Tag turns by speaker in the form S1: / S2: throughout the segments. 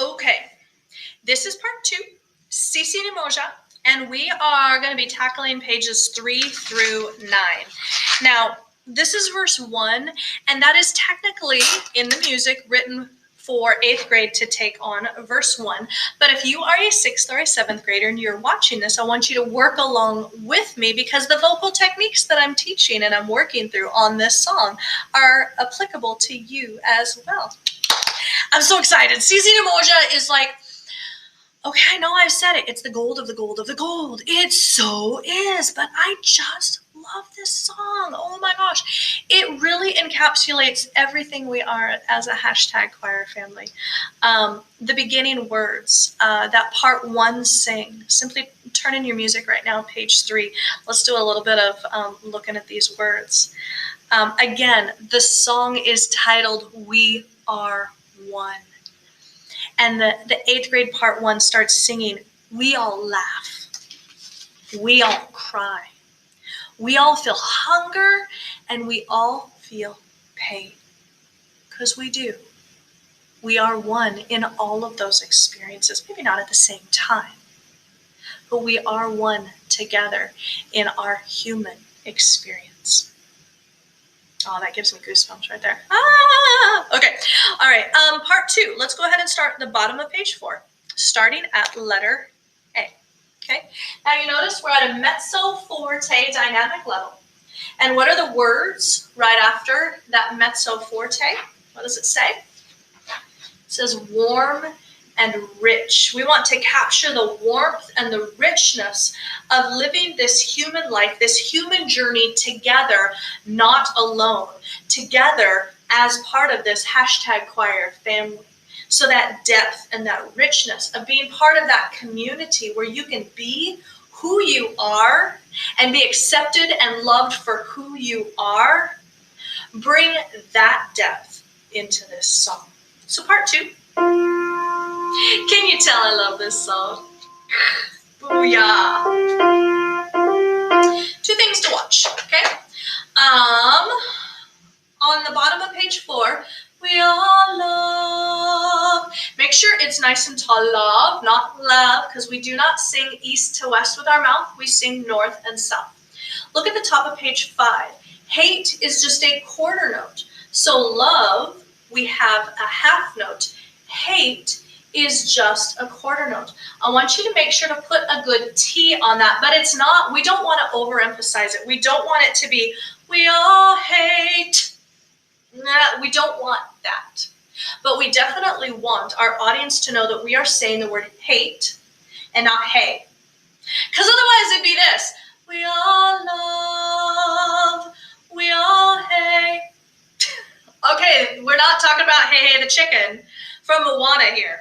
S1: Okay, this is part 2, Sisi and Moja, and we are going to be tackling pages 3 through 9. Now, this is verse 1, and that is technically in the music written for 8th grade to take on verse 1. But if you are a 6th or a 7th grader and you're watching this, I want you to work along with me because the vocal techniques that I'm teaching and I'm working through on this song are applicable to you as well. I'm so excited. Sisi and Moja is like, okay, I know I've said it. It's the gold of the gold of the gold. It so is. But I just love this song. Oh my gosh. It really encapsulates everything we are as a hashtag choir family. The beginning words, that part 1 sing. Simply turn in your music right now, page 3. Let's do a little bit of looking at these words. Again, the song is titled We Are One. And the 8th grade part 1 starts singing, we all laugh, we all cry, we all feel hunger, and we all feel pain. Because we do. We are one in all of those experiences, maybe not at the same time, but we are one together in our human experience. Oh, that gives me goosebumps right there. Okay. All right. Part 2. Let's go ahead and start at the bottom of page 4, starting at letter A. Okay. Now you notice we're at a mezzo forte dynamic level. And what are the words right after that mezzo forte? What does it say? It says warm and rich. We want to capture the warmth and the richness of living this human life, this human journey together, not alone, together as part of this hashtag choir family. So that depth and that richness of being part of that community where you can be who you are and be accepted and loved for who you are, bring that depth into this song. So part 2. Can you tell I love this song? Booyah. 2 things to watch, okay? On the bottom of page 4, we all love. Make sure it's nice and tall, love, not love, because we do not sing east to west with our mouth. We sing north and south. Look at the top of page 5. Hate is just a quarter note. So love, we have a half note. Hate is just a quarter note. I want you to make sure to put a good T on that, but it's not, we don't want to overemphasize it. We don't want it to be, we all hate. Nah, we don't want that. But we definitely want our audience to know that we are saying the word hate and not hey. Because otherwise it'd be this, we all love, we all hate. Okay, we're not talking about Hey Hey the chicken from Moana here.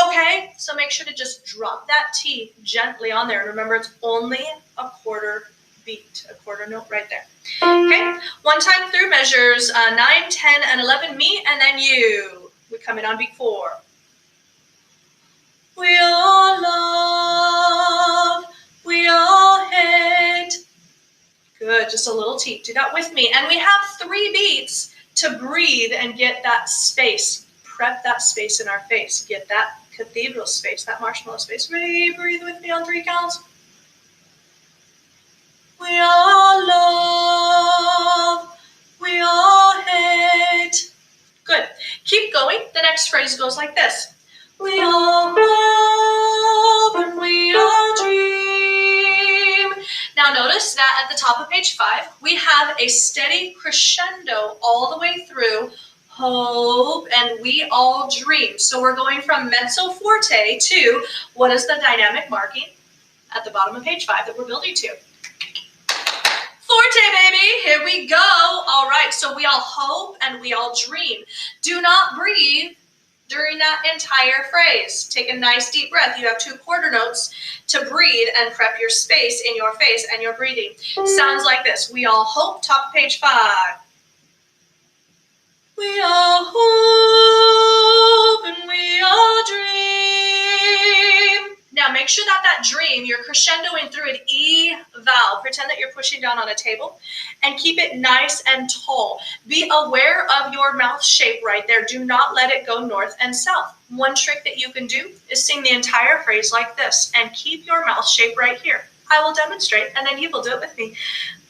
S1: Okay, so make sure to just drop that T gently on there. And remember, it's only a quarter beat, a quarter note right there. Okay, 1 time through measures 9, 10, and 11, me, and then you. We come in on beat 4. We all love, we all hate. Good, just a little T. Do that with me. And we have 3 beats to breathe and get that space. Prep that space in our face. Get that cathedral space, that marshmallow space. Breathe with me on 3 counts. We all love, we all hate. Good. Keep going. The next phrase goes like this. We all hope and we all dream. Now notice that at the top of page 5, we have a steady crescendo all the way through hope and we all dream. So we're going from mezzo forte to what is the dynamic marking at the bottom of page 5 that we're building to? Forte, baby, here we go. All right, so we all hope and we all dream. Do not breathe during that entire phrase. Take a nice deep breath. You have 2 quarter notes to breathe and prep your space in your face and your breathing. Sounds like this. We all hope, top of page 5. We all hope and we all dream. Now make sure that that dream, you're crescendoing through an E vowel. Pretend that you're pushing down on a table and keep it nice and tall. Be aware of your mouth shape right there. Do not let it go north and south. One trick that you can do is sing the entire phrase like this and keep your mouth shape right here. I will demonstrate and then you will do it with me.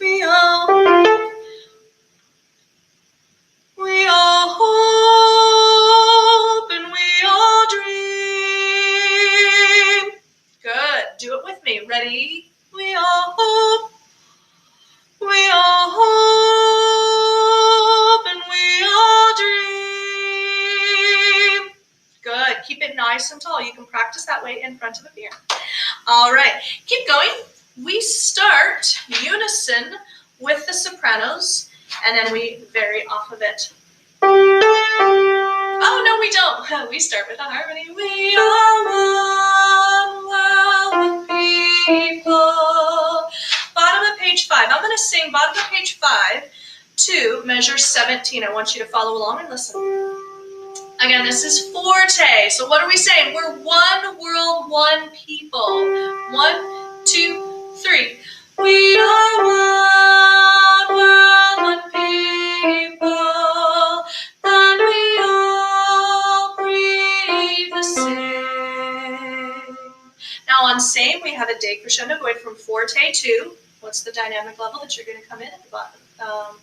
S1: We all hope and we all dream. Good. Do it with me. Ready? We all hope. We all hope and we all dream. Good. Keep it nice and tall. You can practice that way in front of a mirror. All right. Keep going. We start unison with the sopranos, and then we vary off of it. Oh, no, we don't. We start with a harmony. We are one world people. Bottom of page 5. I'm going to sing bottom of page 5 to measure 17. I want you to follow along and listen. Again, this is forte. So what are we saying? We're one world, one people. 1, 2, 3. We are one world, one people, and we all breathe the same. Now on same, we have a decrescendo going from forte to, what's the dynamic level that you're going to come in at the bottom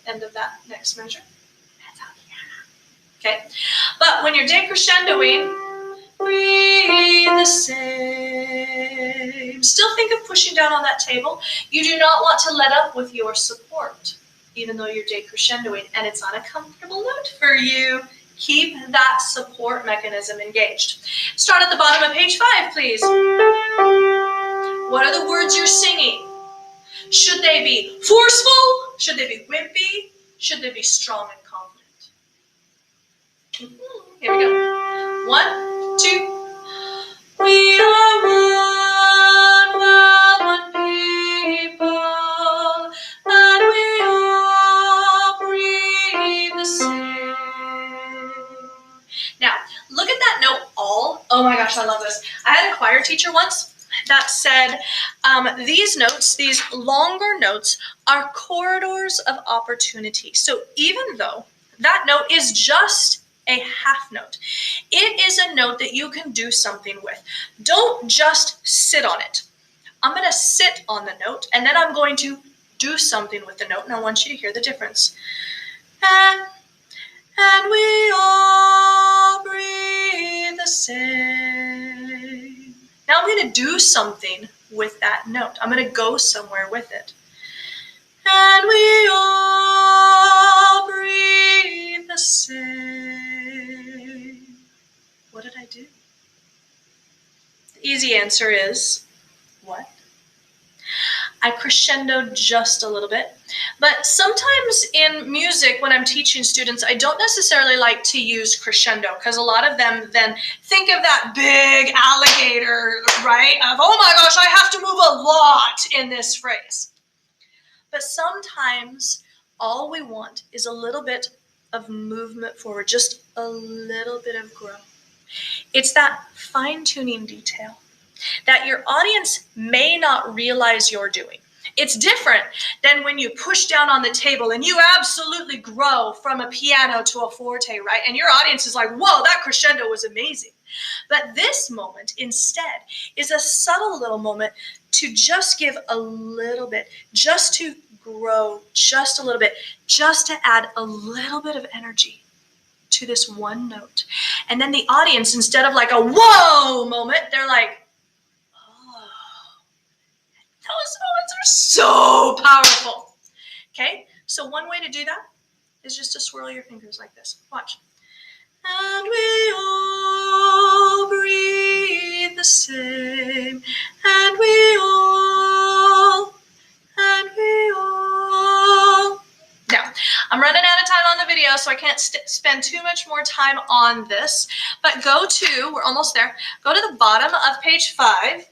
S1: end of that next measure? Okay, but when you're decrescendoing, breathe the same. Still think of pushing down on that table. You do not want to let up with your support, even though you're decrescendoing and it's on a comfortable note for you. Keep that support mechanism engaged. Start at the bottom of page 5, please. What are the words you're singing? Should they be forceful? Should they be wimpy? Should they be strong and confident? Here we go. 1, 2. We are one world, one people, and we all breathe the same. Now, look at that note, all. Oh my gosh, I love this. I had a choir teacher once that said, these notes, these longer notes, are corridors of opportunity. So even though that note is just a half note, it is a note that you can do something with. Don't just sit on it. I'm going to sit on the note, and then I'm going to do something with the note, and I want you to hear the difference. And we all breathe the same. Now I'm going to do something with that note. I'm going to go somewhere with it. And we all breathe the same. What did I do? The easy answer is what? I crescendoed just a little bit. But sometimes in music, when I'm teaching students, I don't necessarily like to use crescendo because a lot of them then think of that big alligator, right? Of, oh my gosh, I have to move a lot in this phrase. But sometimes all we want is a little bit of movement forward, just a little bit of growth. It's that fine-tuning detail that your audience may not realize you're doing. It's different than when you push down on the table and you absolutely grow from a piano to a forte, right? And your audience is like, whoa, that crescendo was amazing. But this moment instead is a subtle little moment to just give a little bit, just to grow just a little bit, just to add a little bit of energy to this one note. And then the audience, instead of like a whoa moment, they're like, those moments are so powerful. Okay, so one way to do that is just to swirl your fingers like this. Watch. And we all breathe the same. And we all. Now, I'm running out of time on the video, so I can't spend too much more time on this. But we're almost there. Go to the bottom of page 5.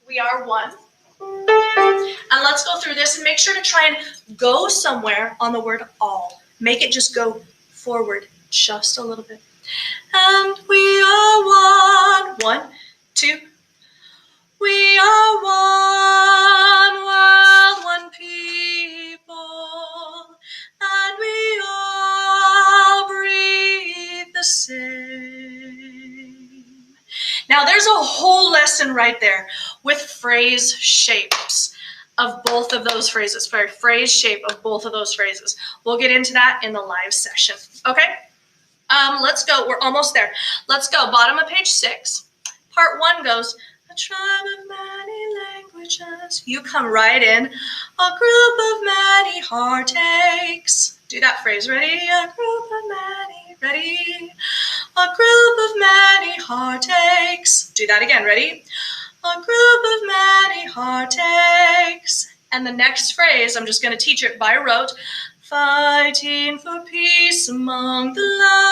S1: We are one. And let's go through this and make sure to try and go somewhere on the word all. Make it just go forward just a little bit. And we are one. 1, 2. We are one world, one people, and we all breathe the same. Now there's a whole lesson right there with phrase shapes of both of those phrases, for phrase shape of both of those phrases. We'll get into that in the live session, okay? Let's go, we're almost there. Let's go, bottom of page 6. Part 1 goes, a tribe of many languages. You come right in, a group of many heartaches. Do that phrase, ready? A group of many, ready? A group of many heartaches. Do that again, ready? A group of many heartaches. And the next phrase, I'm just going to teach it by rote. Fighting for peace among the land.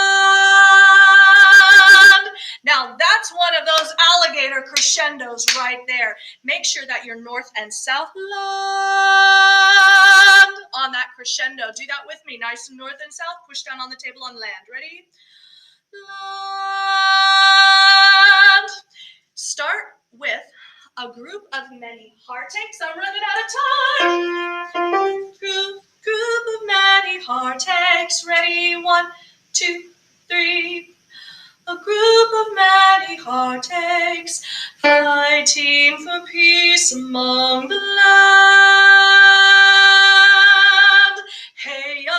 S1: Now that's one of those alligator crescendos right there. Make sure that your north and south land on that crescendo. Do that with me. Nice and north and south. Push down on the table on land. Ready? Land. Start with a group of many heartaches. I'm running out of time. Group of many heartaches. Ready? 1, 2, 3. A group of many heartaches, fighting for peace among the land. Hey ya,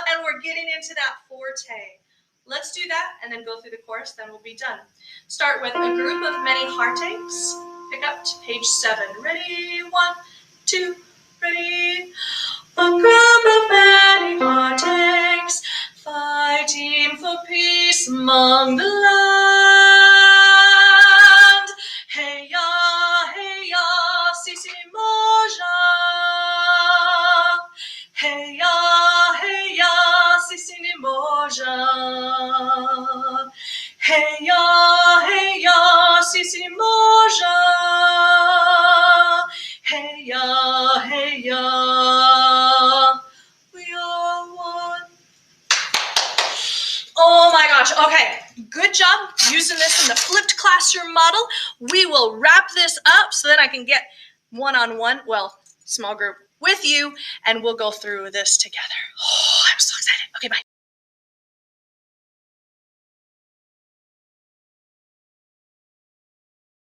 S1: and we're getting into that forte. Let's do that and then go through the chorus, then we'll be done. Start with a group of many heartaches. Pick up to page 7. Ready? 1, 2, ready? A group of many heartaches, fighting for peace among the land. Hey ya, Sisi, Moja. Hey ya, Sisi, Moja. Hey ya, Sisi, Moja. Hey ya, we are one. Oh my gosh, okay, good job using this in the flipped classroom model. We will wrap this up so that I can get one-on-one, well, small group with you, and we'll go through this together. Oh, I'm so excited. Okay, bye.